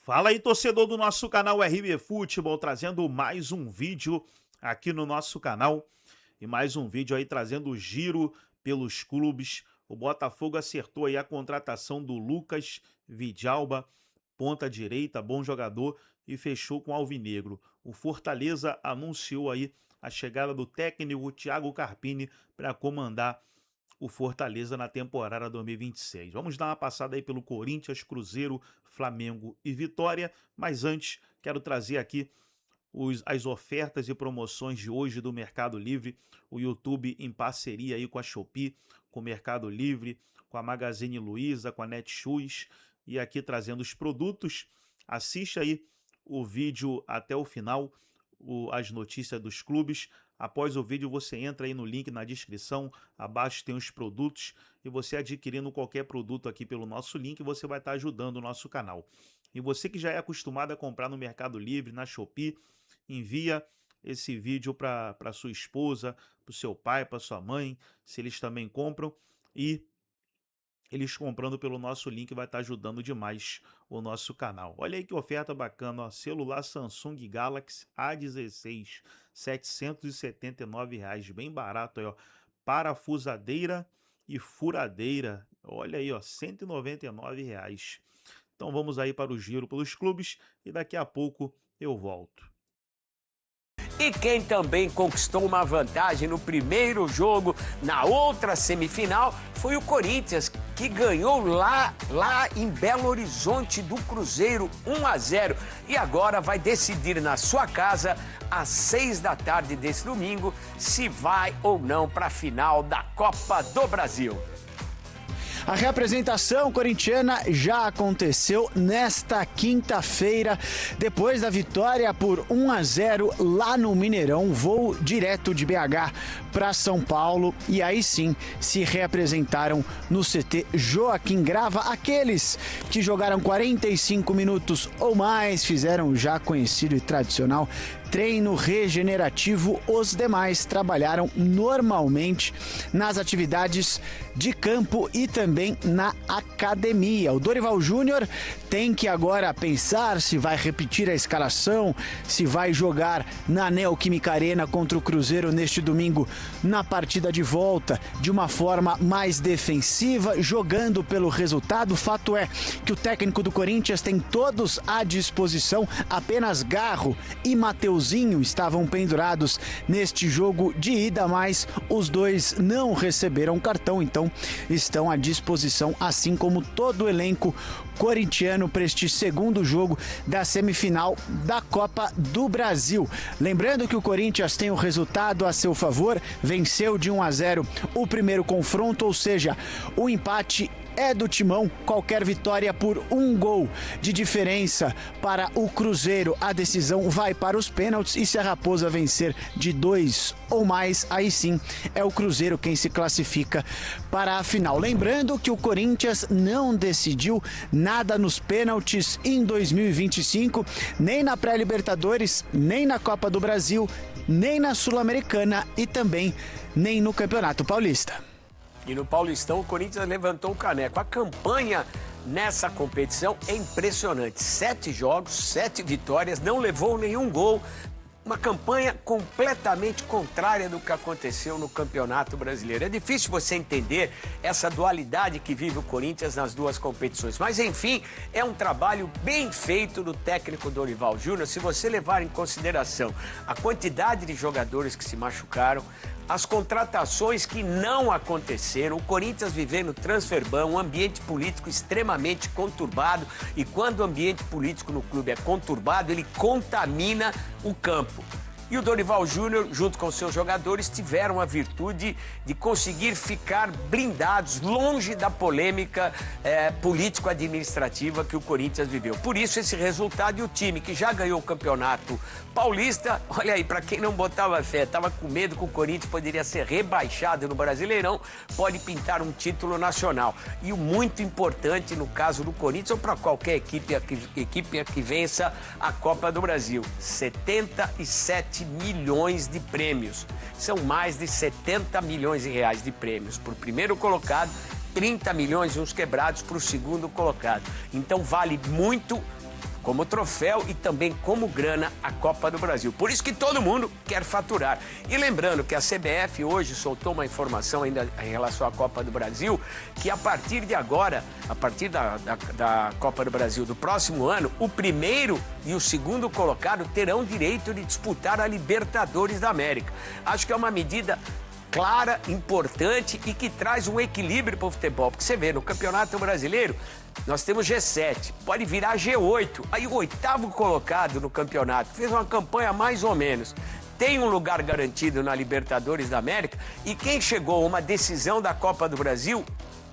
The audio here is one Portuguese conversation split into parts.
Fala aí, torcedor do nosso canal RB Futebol, trazendo mais um vídeo aqui no nosso canal. E mais um vídeo aí trazendo o giro pelos clubes. O Botafogo acertou aí a contratação do Lucas Vidalba, ponta direita, bom jogador, e fechou com o Alvinegro. O Fortaleza anunciou aí a chegada do técnico Thiago Carpini para comandar o Fortaleza na temporada 2026. Vamos dar uma passada aí pelo Corinthians, Cruzeiro, Flamengo e Vitória, mas antes quero trazer aqui as ofertas e promoções de hoje do Mercado Livre, o YouTube em parceria aí com a Shopee, com o Mercado Livre, com a Magazine Luiza, com a Netshoes, e aqui trazendo os produtos. Assiste aí o vídeo até o final, as notícias dos clubes. Após o vídeo você entra aí no link na descrição, abaixo tem os produtos, e você adquirindo qualquer produto aqui pelo nosso link, você vai estar ajudando o nosso canal. E você que já é acostumado a comprar no Mercado Livre, na Shopee, envia esse vídeo para sua esposa, para o seu pai, para sua mãe, se eles também compram, e eles comprando pelo nosso link vai estar ajudando demais o nosso canal. Olha aí que oferta bacana, ó. Celular Samsung Galaxy A16, R$ 779, bem barato aí, ó. Parafusadeira e furadeira, olha aí, ó, R$ 199. Então vamos aí para o giro pelos clubes e daqui a pouco eu volto. E quem também conquistou uma vantagem no primeiro jogo, na outra semifinal, foi o Corinthians, que ganhou lá em Belo Horizonte do Cruzeiro 1-0. E agora vai decidir na sua casa, às 6 da tarde desse domingo, se vai ou não para a final da Copa do Brasil. A reapresentação corintiana já aconteceu nesta quinta-feira, depois da vitória por 1-0 lá no Mineirão, voo direto de BH para São Paulo, e aí sim se reapresentaram no CT Joaquim Grava. Aqueles que jogaram 45 minutos ou mais fizeram o já conhecido e tradicional treino regenerativo. Os demais trabalharam normalmente nas atividades de campo e também na academia. O Dorival Júnior tem que agora pensar se vai repetir a escalação, se vai jogar na Neoquímica Arena contra o Cruzeiro neste domingo na partida de volta de uma forma mais defensiva, jogando pelo resultado. O fato é que o técnico do Corinthians tem todos à disposição, apenas Garro e Mateuzinho estavam pendurados neste jogo de ida, mas os dois não receberam cartão, então estão à disposição, assim como todo o elenco corintiano para este segundo jogo da semifinal da Copa do Brasil. Lembrando que o Corinthians tem o resultado a seu favor, venceu de 1-0 o primeiro confronto, ou seja, o empate é do Timão. Qualquer vitória por um gol de diferença para o Cruzeiro, a decisão vai para os pênaltis, e se a Raposa vencer de 2 ou mais, aí sim é o Cruzeiro quem se classifica para a final. Lembrando que o Corinthians não decidiu nada nos pênaltis em 2025, nem na pré-Libertadores, nem na Copa do Brasil, nem na Sul-Americana e também nem no Campeonato Paulista. E no Paulistão, o Corinthians levantou o caneco. A campanha nessa competição é impressionante. 7 jogos, 7 vitórias, não levou nenhum gol. Uma campanha completamente contrária do que aconteceu no Campeonato Brasileiro. É difícil você entender essa dualidade que vive o Corinthians nas duas competições. Mas, enfim, é um trabalho bem feito do técnico Dorival Júnior, se você levar em consideração a quantidade de jogadores que se machucaram, as contratações que não aconteceram, o Corinthians vivendo transfer ban, um ambiente político extremamente conturbado, e quando o ambiente político no clube é conturbado, ele contamina o campo. E o Dorival Júnior, junto com seus jogadores, tiveram a virtude de conseguir ficar blindados, longe da polêmica político-administrativa que o Corinthians viveu. Por isso esse resultado, e o time que já ganhou o Campeonato Paulista, olha aí, para quem não botava fé, estava com medo que o Corinthians poderia ser rebaixado no Brasileirão, pode pintar um título nacional. E o muito importante no caso do Corinthians, ou para qualquer equipe que vença a Copa do Brasil, 77 milhões de prêmios. São mais de 70 milhões de reais de prêmios para o primeiro colocado, 30 milhões e uns quebrados para o segundo colocado. Então vale muito como troféu e também como grana a Copa do Brasil. Por isso que todo mundo quer faturar. E lembrando que a CBF hoje soltou uma informação ainda em relação à Copa do Brasil, que a partir de agora, a partir da Copa do Brasil do próximo ano, o primeiro e o segundo colocado terão direito de disputar a Libertadores da América. Acho que é uma medida clara, importante e que traz um equilíbrio para o futebol. Porque você vê, no Campeonato Brasileiro, nós temos G7, pode virar G8. Aí o oitavo colocado no campeonato fez uma campanha mais ou menos, tem um lugar garantido na Libertadores da América, e quem chegou a uma decisão da Copa do Brasil,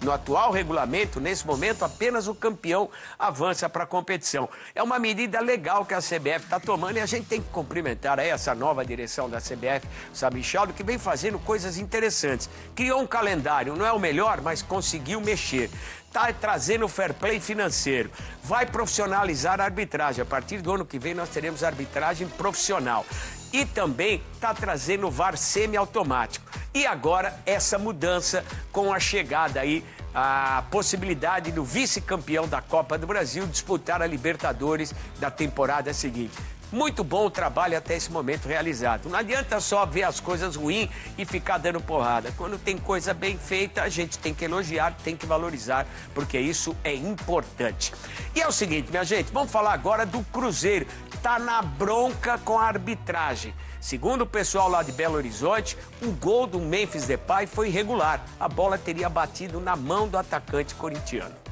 no atual regulamento, nesse momento, apenas o campeão avança para a competição. É uma medida legal que a CBF está tomando e a gente tem que cumprimentar aí essa nova direção da CBF, o Sabichado, que vem fazendo coisas interessantes. Criou um calendário, não é o melhor, mas conseguiu mexer. Está trazendo o fair play financeiro, vai profissionalizar a arbitragem. A partir do ano que vem nós teremos arbitragem profissional. E também está trazendo o VAR semiautomático. E agora essa mudança com a chegada aí, a possibilidade do vice-campeão da Copa do Brasil disputar a Libertadores da temporada seguinte. Muito bom o trabalho até esse momento realizado. Não adianta só ver as coisas ruins e ficar dando porrada. Quando tem coisa bem feita, a gente tem que elogiar, tem que valorizar, porque isso é importante. E é o seguinte, minha gente, vamos falar agora do Cruzeiro. Tá na bronca com a arbitragem. Segundo o pessoal lá de Belo Horizonte, o gol do Memphis Depay foi irregular. A bola teria batido na mão do atacante corintiano.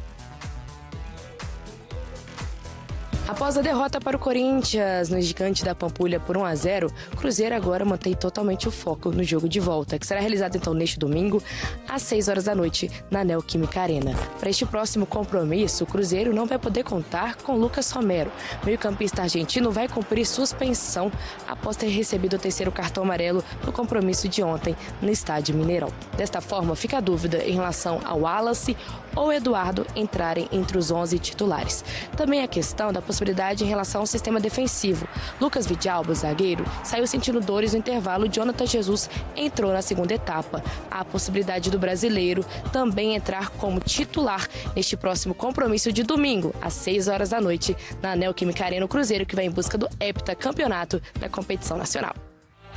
Após a derrota para o Corinthians no Gigante da Pampulha por 1-0, o Cruzeiro agora mantém totalmente o foco no jogo de volta, que será realizado então neste domingo, às 6 horas da noite, na Neoquímica Arena. Para este próximo compromisso, o Cruzeiro não vai poder contar com Lucas Romero. O meio-campista argentino vai cumprir suspensão após ter recebido o terceiro cartão amarelo no compromisso de ontem no Estádio Mineirão. Desta forma, fica a dúvida em relação ao Wallace ou Eduardo entrarem entre os 11 titulares. Também a questão da possibilidade em relação ao sistema defensivo. Lucas Vidalba, zagueiro, saiu sentindo dores no intervalo. Jonathan Jesus entrou na segunda etapa. Há a possibilidade do brasileiro também entrar como titular neste próximo compromisso de domingo, às 6 horas da noite, na Neoquímica Arena, o Cruzeiro, que vai em busca do heptacampeonato da competição nacional.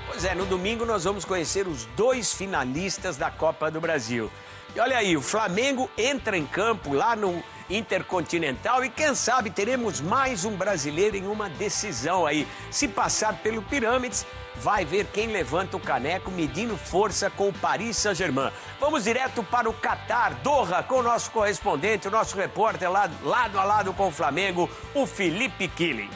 Pois é, no domingo nós vamos conhecer os 2 finalistas da Copa do Brasil. E olha aí, o Flamengo entra em campo lá no Intercontinental e quem sabe teremos mais um brasileiro em uma decisão aí. Se passar pelo Pirâmides, vai ver quem levanta o caneco medindo força com o Paris Saint-Germain. Vamos direto para o Catar, Doha, com o nosso correspondente, o nosso repórter lá, lado a lado com o Flamengo, o Felipe Killing.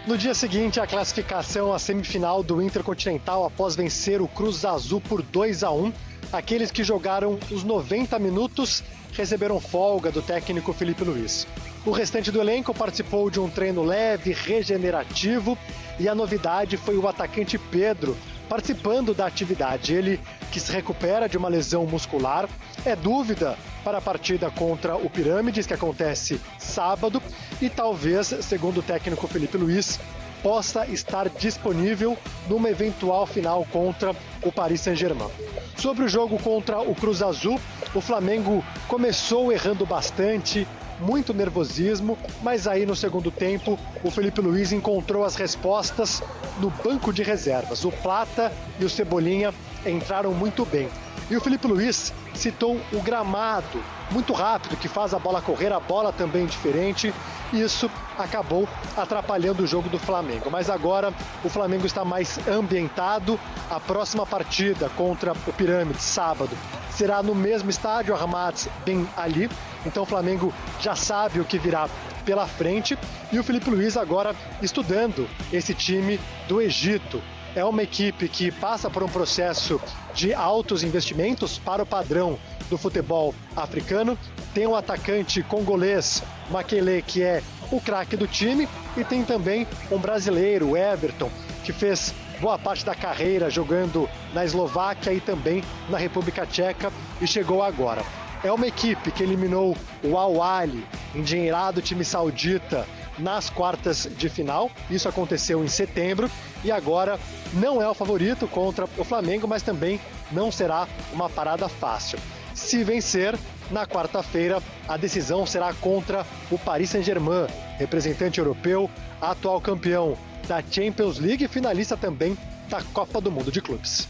No dia seguinte, a classificação à semifinal do Intercontinental após vencer o Cruz Azul por 2-1. Aqueles que jogaram os 90 minutos receberam folga do técnico Felipe Luiz. O restante do elenco participou de um treino leve, regenerativo, e a novidade foi o atacante Pedro participando da atividade. Ele, que se recupera de uma lesão muscular, é dúvida para a partida contra o Pirâmides, que acontece sábado, e talvez, segundo o técnico Felipe Luiz, possa estar disponível numa eventual final contra o Paris Saint-Germain. Sobre o jogo contra o Cruz Azul, o Flamengo começou errando bastante, muito nervosismo, mas aí no segundo tempo o Felipe Luiz encontrou as respostas no banco de reservas. O Plata e o Cebolinha entraram muito bem. E o Felipe Luiz citou o gramado muito rápido, que faz a bola correr, a bola também diferente. Isso acabou atrapalhando o jogo do Flamengo. Mas agora o Flamengo está mais ambientado. A próxima partida contra o Pirâmides, sábado, será no mesmo estádio, Ahmad Ben Ali. Então o Flamengo já sabe o que virá pela frente. E o Felipe Luiz agora estudando esse time do Egito. É uma equipe que passa por um processo de altos investimentos para o padrão do futebol africano. Tem um atacante congolês, Makele, que é o craque do time, e tem também um brasileiro, o Everton, que fez boa parte da carreira jogando na Eslováquia e também na República Tcheca e chegou agora. É uma equipe que eliminou o Al Ahly, endinheirado time saudita, nas quartas de final. Isso aconteceu em setembro e agora não é o favorito contra o Flamengo, mas também não será uma parada fácil. Se vencer, Na quarta-feira, a decisão será contra o Paris Saint-Germain, representante europeu, atual campeão da Champions League e finalista também da Copa do Mundo de Clubes.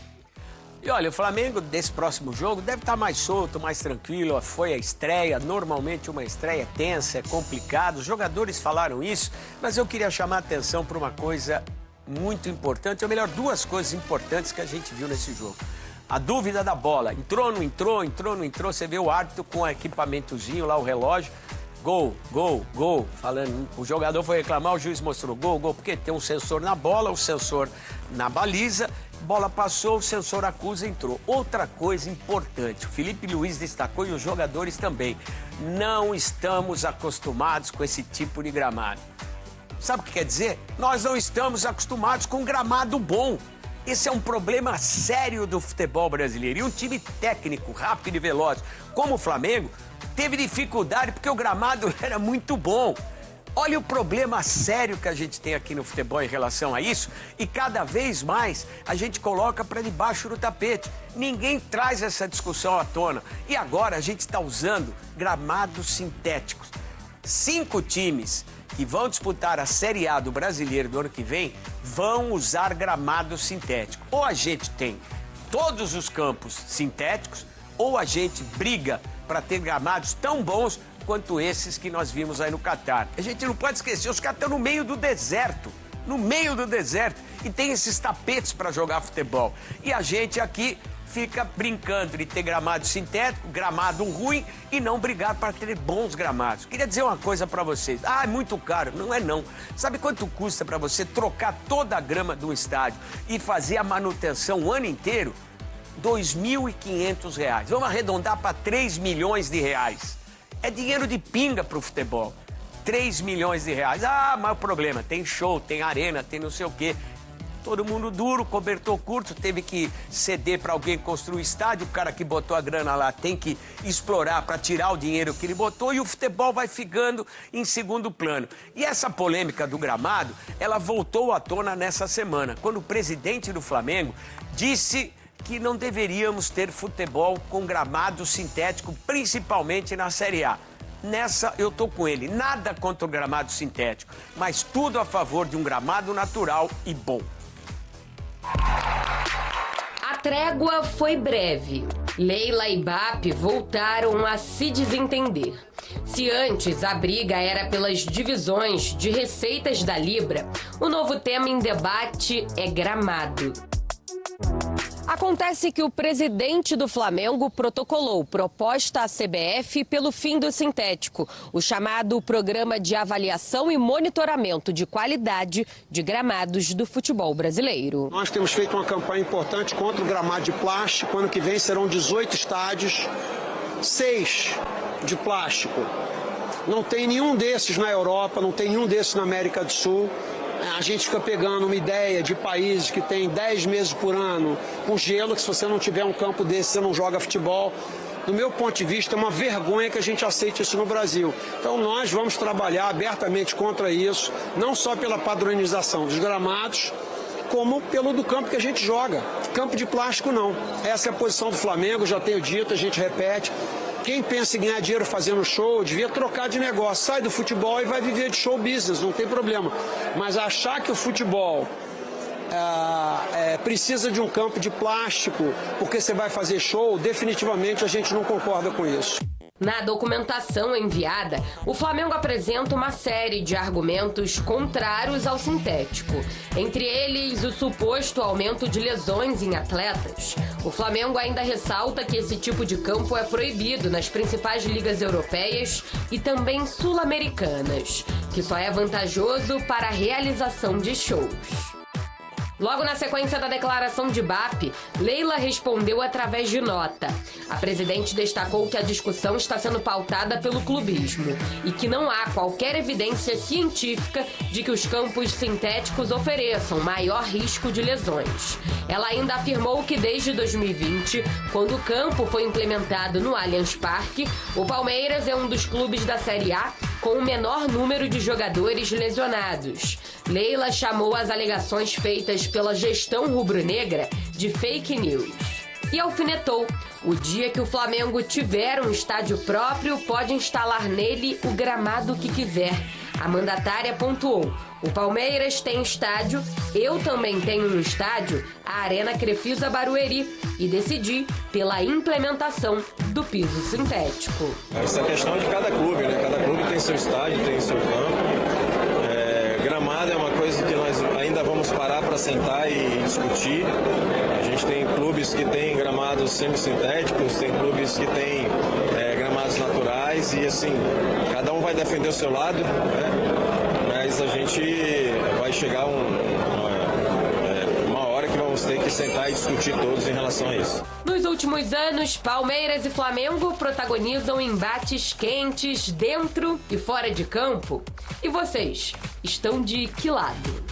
E olha, o Flamengo desse próximo jogo deve estar mais solto, mais tranquilo. Foi a estreia, normalmente uma estreia tensa, é complicado. Os jogadores falaram isso, mas eu queria chamar a atenção para uma coisa muito importante, ou melhor, duas coisas importantes que a gente viu nesse jogo. A dúvida da bola, entrou, não entrou, você vê o árbitro com o equipamentozinho lá, o relógio, gol, falando, o jogador foi reclamar, o juiz mostrou gol, porque tem um sensor na bola, o sensor na baliza, bola passou, o sensor acusa, entrou. Outra coisa importante, o Felipe Luiz destacou e os jogadores também, não estamos acostumados com esse tipo de gramado. Sabe o que quer dizer? Nós não estamos acostumados com gramado bom. Esse é um problema sério do futebol brasileiro. E um time técnico, rápido e veloz, como o Flamengo, teve dificuldade porque o gramado era muito bom. Olha o problema sério que a gente tem aqui no futebol em relação a isso e cada vez mais a gente coloca para debaixo do tapete. Ninguém traz essa discussão à tona. E agora a gente está usando gramados sintéticos. 5 times que vão disputar a Série A do Brasileiro do ano que vem vão usar gramado sintético. Ou a gente tem todos os campos sintéticos, ou a gente briga para ter gramados tão bons quanto esses que nós vimos aí no Catar. A gente não pode esquecer, os caras estão no meio do deserto, e tem esses tapetes para jogar futebol. E a gente aqui fica brincando de ter gramado sintético, gramado ruim e não brigar para ter bons gramados. Queria dizer uma coisa para vocês. É muito caro. Não é não. Sabe quanto custa para você trocar toda a grama do estádio e fazer a manutenção o ano inteiro? R$ 2.500. Vamos arredondar para 3 milhões de reais. É dinheiro de pinga para o futebol. 3 milhões de reais. Mas o problema, tem show, tem arena, tem não sei o quê. Todo mundo duro, cobertor curto, teve que ceder para alguém construir o estádio, o cara que botou a grana lá tem que explorar para tirar o dinheiro que ele botou e o futebol vai ficando em segundo plano. E essa polêmica do gramado, ela voltou à tona nessa semana, quando o presidente do Flamengo disse que não deveríamos ter futebol com gramado sintético, principalmente na Série A. Nessa eu tô com ele, nada contra o gramado sintético, mas tudo a favor de um gramado natural e bom. A trégua foi breve. Leila e BAP voltaram a se desentender. Se antes a briga era pelas divisões de receitas da Libra, o novo tema em debate é gramado. Acontece que o presidente do Flamengo protocolou proposta à CBF pelo fim do sintético, o chamado Programa de Avaliação e Monitoramento de Qualidade de Gramados do Futebol Brasileiro. Nós temos feito uma campanha importante contra o gramado de plástico. Ano que vem serão 18 estádios, 6 de plástico. Não tem nenhum desses na Europa, não tem nenhum desses na América do Sul. A gente fica pegando uma ideia de países que tem 10 meses por ano com gelo, que se você não tiver um campo desse, você não joga futebol. Do meu ponto de vista, é uma vergonha que a gente aceite isso no Brasil. Então nós vamos trabalhar abertamente contra isso, não só pela padronização dos gramados, como pelo do campo que a gente joga. Campo de plástico não. Essa é a posição do Flamengo, já tenho dito, a gente repete. Quem pensa em ganhar dinheiro fazendo show, devia trocar de negócio. Sai do futebol e vai viver de show business, não tem problema. Mas achar que o futebol precisa de um campo de plástico porque você vai fazer show, definitivamente a gente não concorda com isso. Na documentação enviada, o Flamengo apresenta uma série de argumentos contrários ao sintético. Entre eles, o suposto aumento de lesões em atletas. O Flamengo ainda ressalta que esse tipo de campo é proibido nas principais ligas europeias e também sul-americanas, que só é vantajoso para a realização de shows. Logo na sequência da declaração de BAP, Leila respondeu através de nota. A presidente destacou que a discussão está sendo pautada pelo clubismo e que não há qualquer evidência científica de que os campos sintéticos ofereçam maior risco de lesões. Ela ainda afirmou que desde 2020, quando o campo foi implementado no Allianz Parque, o Palmeiras é um dos clubes da Série A com o menor número de jogadores lesionados. Leila chamou as alegações feitas pela gestão rubro-negra de fake news e alfinetou. O dia que o Flamengo tiver um estádio próprio, pode instalar nele o gramado que quiser. A mandatária pontuou: o Palmeiras tem estádio, eu também tenho um estádio, a Arena Crefisa Barueri, e decidi pela implementação do piso sintético. Essa questão de cada clube, né? Cada clube tem seu estádio, tem seu campo. Gramado é uma coisa que nós ainda vamos parar para sentar e discutir. A gente tem clubes que têm gramados semissintéticos, tem clubes que têm gramados naturais e assim, cada um vai defender o seu lado, né? Mas a gente vai chegar uma hora que vamos ter que sentar e discutir todos em relação a isso. Nos últimos anos, Palmeiras e Flamengo protagonizam embates quentes dentro e fora de campo. E vocês, estão de que lado?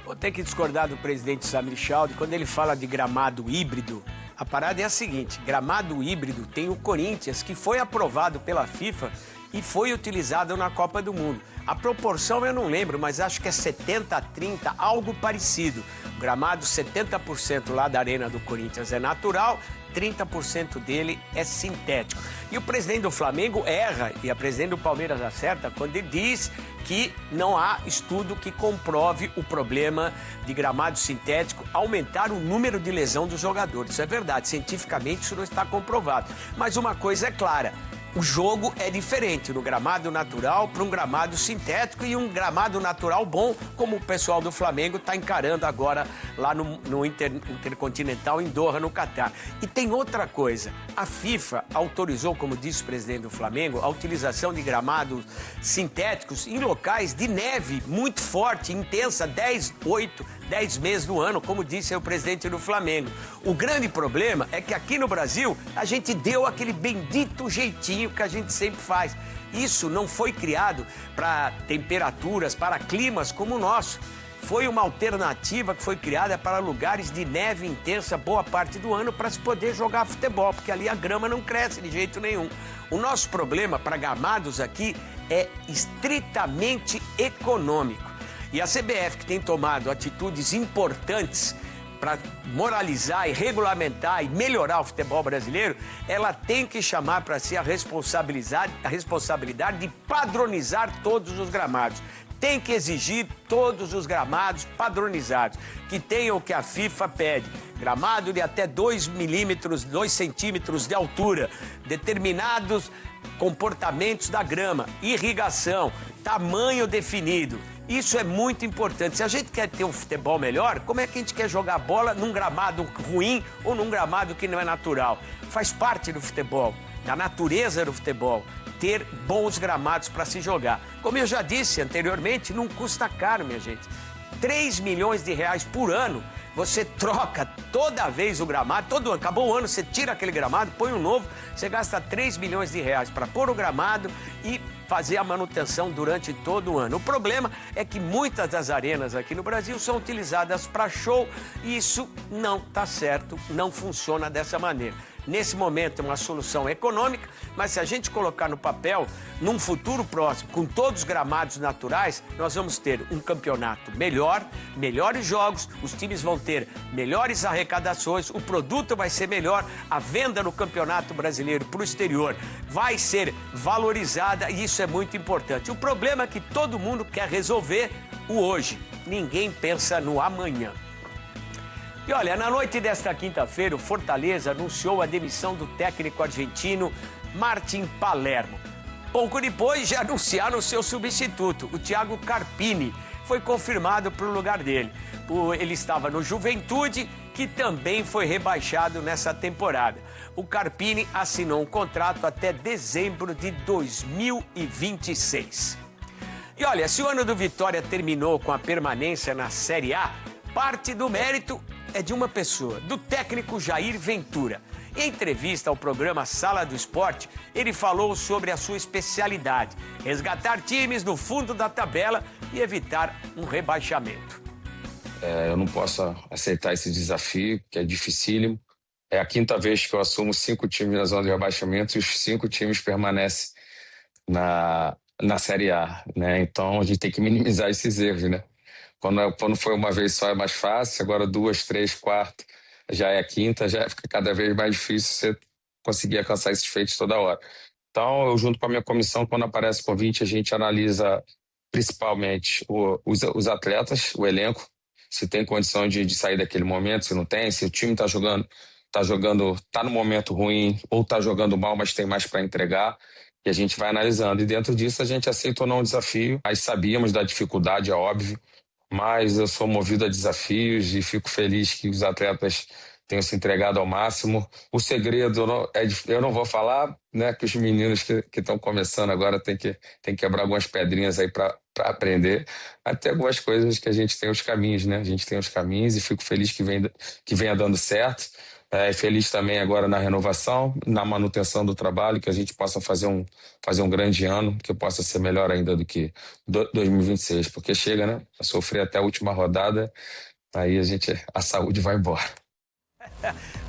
Vou ter que discordar do presidente Samir Chaldi quando ele fala de gramado híbrido. A parada é a seguinte: gramado híbrido tem o Corinthians, que foi aprovado pela FIFA e foi utilizado na Copa do Mundo. A proporção eu não lembro, mas acho que é 70-30, algo parecido. O gramado 70% lá da Arena do Corinthians é natural, 30% dele é sintético. E o presidente do Flamengo erra e a presidente do Palmeiras acerta quando ele diz que não há estudo que comprove o problema de gramado sintético aumentar o número de lesão dos jogadores. Isso é verdade, cientificamente isso não está comprovado. Mas uma coisa é clara: o jogo é diferente no gramado natural para um gramado sintético, e um gramado natural bom, como o pessoal do Flamengo está encarando agora lá no Intercontinental em Doha, no Catar. E tem outra coisa: a FIFA autorizou, como disse o presidente do Flamengo, a utilização de gramados sintéticos em locais de neve muito forte, intensa, 10 meses do ano, como disse o presidente do Flamengo. O grande problema é que aqui no Brasil a gente deu aquele bendito jeitinho que a gente sempre faz. Isso não foi criado para temperaturas, para climas como o nosso. Foi uma alternativa que foi criada para lugares de neve intensa boa parte do ano para se poder jogar futebol, porque ali a grama não cresce de jeito nenhum. O nosso problema para gramados aqui é estritamente econômico. E a CBF, que tem tomado atitudes importantes para moralizar e regulamentar e melhorar o futebol brasileiro, ela tem que chamar para si a responsabilidade de padronizar todos os gramados. Tem que exigir todos os gramados padronizados, que tenham o que a FIFA pede: gramado de até 2 centímetros de altura, determinados comportamentos da grama, irrigação, tamanho definido. Isso é muito importante. Se a gente quer ter um futebol melhor, como é que a gente quer jogar bola num gramado ruim ou num gramado que não é natural? Faz parte do futebol, da natureza do futebol, ter bons gramados para se jogar. Como eu já disse anteriormente, não custa caro, minha gente. 3 milhões de reais por ano, você troca toda vez o gramado, todo ano, acabou o ano, você tira aquele gramado, põe um novo, você gasta 3 milhões de reais para pôr o gramado e fazer a manutenção durante todo o ano. O problema é que muitas das arenas aqui no Brasil são utilizadas para show e isso não está certo, não funciona dessa maneira. Nesse momento é uma solução econômica, mas se a gente colocar no papel, num futuro próximo, com todos os gramados naturais, nós vamos ter um campeonato melhor, melhores jogos, os times vão ter melhores arrecadações, o produto vai ser melhor, a venda no Campeonato Brasileiro para o exterior vai ser valorizada e isso é muito importante. O problema é que todo mundo quer resolver o hoje, ninguém pensa no amanhã. E olha, na noite desta quinta-feira, o Fortaleza anunciou a demissão do técnico argentino Martin Palermo. Pouco depois, já anunciaram o seu substituto, o Thiago Carpini. Foi confirmado para o lugar dele. Ele estava no Juventude, que também foi rebaixado nessa temporada. O Carpini assinou um contrato até dezembro de 2026. E olha, se o ano do Vitória terminou com a permanência na Série A, parte do mérito é de uma pessoa, do técnico Jair Ventura. Em entrevista ao programa Sala do Esporte, ele falou sobre a sua especialidade: resgatar times no fundo da tabela e evitar um rebaixamento. Eu não posso aceitar esse desafio, que é dificílimo. É a quinta vez que eu assumo 5 times na zona de rebaixamento e os 5 times permanecem na Série A, né? Então a gente tem que minimizar esses erros, né? Quando foi uma vez só é mais fácil, agora 2, 3, 4 já é quinta, já fica cada vez mais difícil você conseguir alcançar esses feitos toda hora. Então, eu junto com a minha comissão, quando aparece convite, a gente analisa principalmente os atletas, o elenco, se tem condição de sair daquele momento, se não tem, se o time tá no momento ruim ou tá jogando mal, mas tem mais para entregar, e a gente vai analisando. E dentro disso a gente aceita ou não o desafio. Aí sabíamos da dificuldade, é óbvio, mas eu sou movido a desafios e fico feliz que os atletas tenham se entregado ao máximo. O segredo eu não vou falar, né, que os meninos que estão começando agora têm que quebrar algumas pedrinhas aí para aprender. Até algumas coisas que a gente tem os caminhos, né? A gente tem os caminhos e fico feliz que venha dando certo. Feliz também agora na renovação, na manutenção do trabalho, que a gente possa fazer um grande ano, que possa ser melhor ainda do que 2026, porque chega, né? A sofrer até a última rodada, aí a saúde vai embora.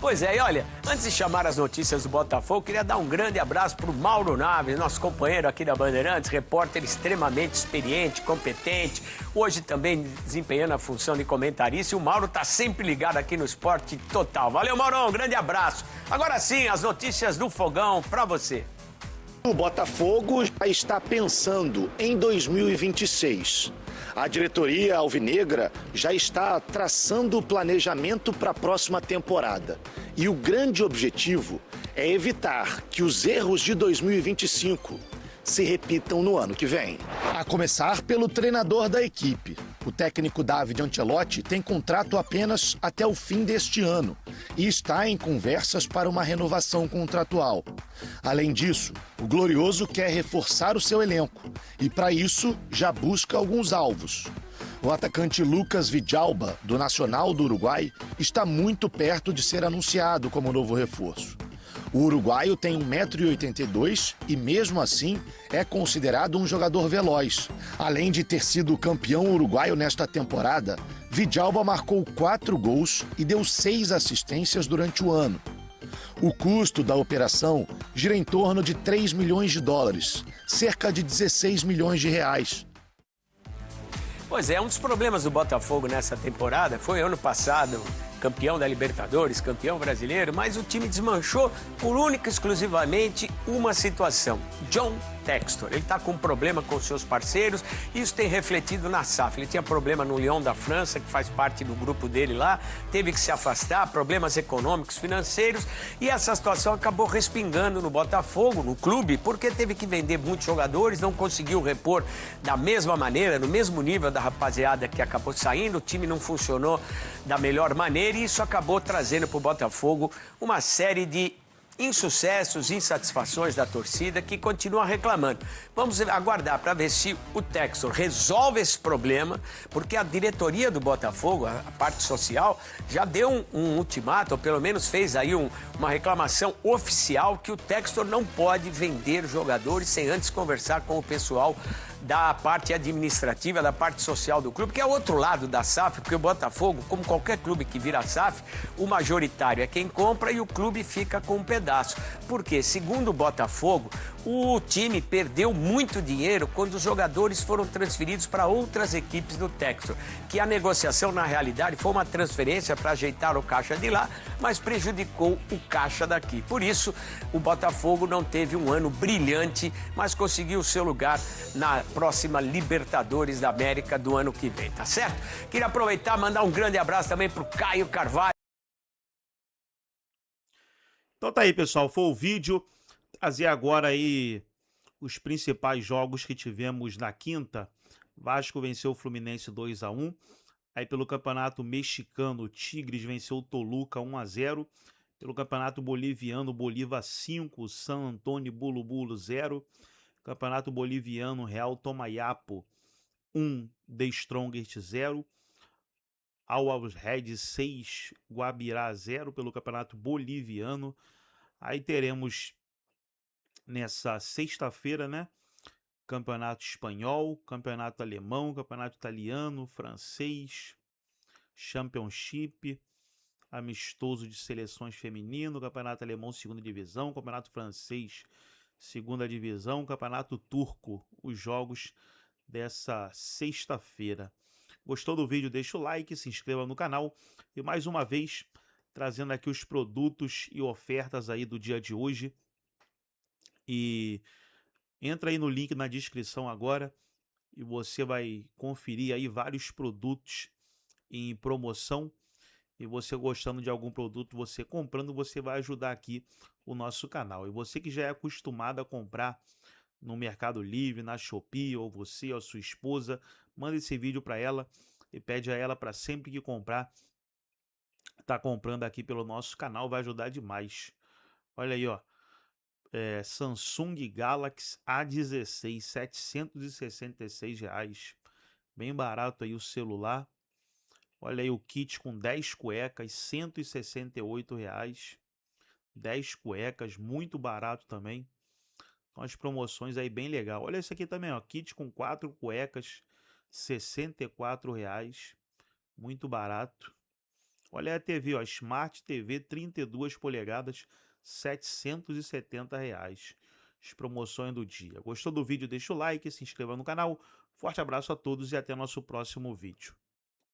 Pois é, e olha, antes de chamar as notícias do Botafogo, queria dar um grande abraço para o Mauro Naves, nosso companheiro aqui da Bandeirantes, repórter extremamente experiente, competente, hoje também desempenhando a função de comentarista, e o Mauro tá sempre ligado aqui no Esporte Total. Valeu, Maurão, um grande abraço. Agora sim, as notícias do Fogão para você. O Botafogo já está pensando em 2026. A diretoria alvinegra já está traçando o planejamento para a próxima temporada. E o grande objetivo é evitar que os erros de 2025 se repitam no ano que vem. A começar pelo treinador da equipe. O técnico David Ancelotti tem contrato apenas até o fim deste ano e está em conversas para uma renovação contratual. Além disso, o Glorioso quer reforçar o seu elenco e, para isso, já busca alguns alvos. O atacante Lucas Vidalba, do Nacional do Uruguai, está muito perto de ser anunciado como novo reforço. O uruguaio tem 1,82 m e, mesmo assim, é considerado um jogador veloz. Além de ter sido campeão uruguaio nesta temporada, Vidalba marcou 4 gols e deu 6 assistências durante o ano. O custo da operação gira em torno de 3 milhões de dólares, cerca de 16 milhões de reais. Pois é, um dos problemas do Botafogo nessa temporada foi ano passado, campeão da Libertadores, campeão brasileiro, mas o time desmanchou por única e exclusivamente uma situação: John Textor. Ele está com um problema com seus parceiros e isso tem refletido na SAF. Ele tinha problema no Lyon da França, que faz parte do grupo dele lá, teve que se afastar, problemas econômicos, financeiros, e essa situação acabou respingando no Botafogo, no clube, porque teve que vender muitos jogadores, não conseguiu repor da mesma maneira, no mesmo nível da rapaziada que acabou saindo, o time não funcionou da melhor maneira e isso acabou trazendo para o Botafogo uma série de insucessos, insatisfações da torcida que continua reclamando. Vamos aguardar para ver se o Textor resolve esse problema, porque a diretoria do Botafogo, a parte social, já deu um ultimato, ou pelo menos fez aí uma reclamação oficial que o Textor não pode vender jogadores sem antes conversar com o pessoal da parte administrativa, da parte social do clube, que é o outro lado da SAF, porque o Botafogo, como qualquer clube que vira SAF, o majoritário é quem compra e o clube fica com um pedaço. Porque, segundo o Botafogo, o time perdeu muito dinheiro quando os jogadores foram transferidos para outras equipes do Textor, que a negociação, na realidade, foi uma transferência para ajeitar o caixa de lá, mas prejudicou o caixa daqui. Por isso, o Botafogo não teve um ano brilhante, mas conseguiu o seu lugar na próxima Libertadores da América do ano que vem, tá certo? Queria aproveitar e mandar um grande abraço também pro Caio Carvalho. Então tá aí, pessoal, foi o vídeo. Trazer agora aí os principais jogos que tivemos na quinta. Vasco venceu o Fluminense 2-1. Aí pelo Campeonato Mexicano, o Tigres venceu o Toluca 1-0. Pelo Campeonato Boliviano, Bolívar 5, San Antônio Bulu 0. Campeonato Boliviano, Real Tomayapo 1, The Strongest 0. Always Red 6, Guabirá 0 pelo Campeonato Boliviano. Aí teremos nessa sexta-feira, né? Campeonato Espanhol, Campeonato Alemão, Campeonato Italiano, Francês, Championship, Amistoso de Seleções Feminino, Campeonato Alemão, Segunda Divisão, Campeonato Francês, Segunda Divisão, Campeonato Turco, os jogos dessa sexta-feira. Gostou do vídeo? Deixa o like, se inscreva no canal e mais uma vez trazendo aqui os produtos e ofertas aí do dia de hoje. E entra aí no link na descrição agora e você vai conferir aí vários produtos em promoção. E você gostando de algum produto, você comprando, você vai ajudar aqui o nosso canal. E você que já é acostumado a comprar no Mercado Livre, na Shopee, ou você ou a sua esposa, manda esse vídeo para ela e pede a ela para sempre que comprar, tá comprando aqui pelo nosso canal, vai ajudar demais. Olha aí, ó. Samsung Galaxy A16, R$ 766. Bem barato aí o celular. Olha aí o kit com 10 cuecas, R$ 168. 10 cuecas, muito barato também. Então, as promoções aí bem legal. Olha esse aqui também, ó, kit com 4 cuecas, R$ 64. Muito barato. Olha a TV, ó, Smart TV 32 polegadas, R$ 770. As promoções do dia. Gostou do vídeo? Deixa o like, se inscreva no canal. Forte abraço a todos e até nosso próximo vídeo.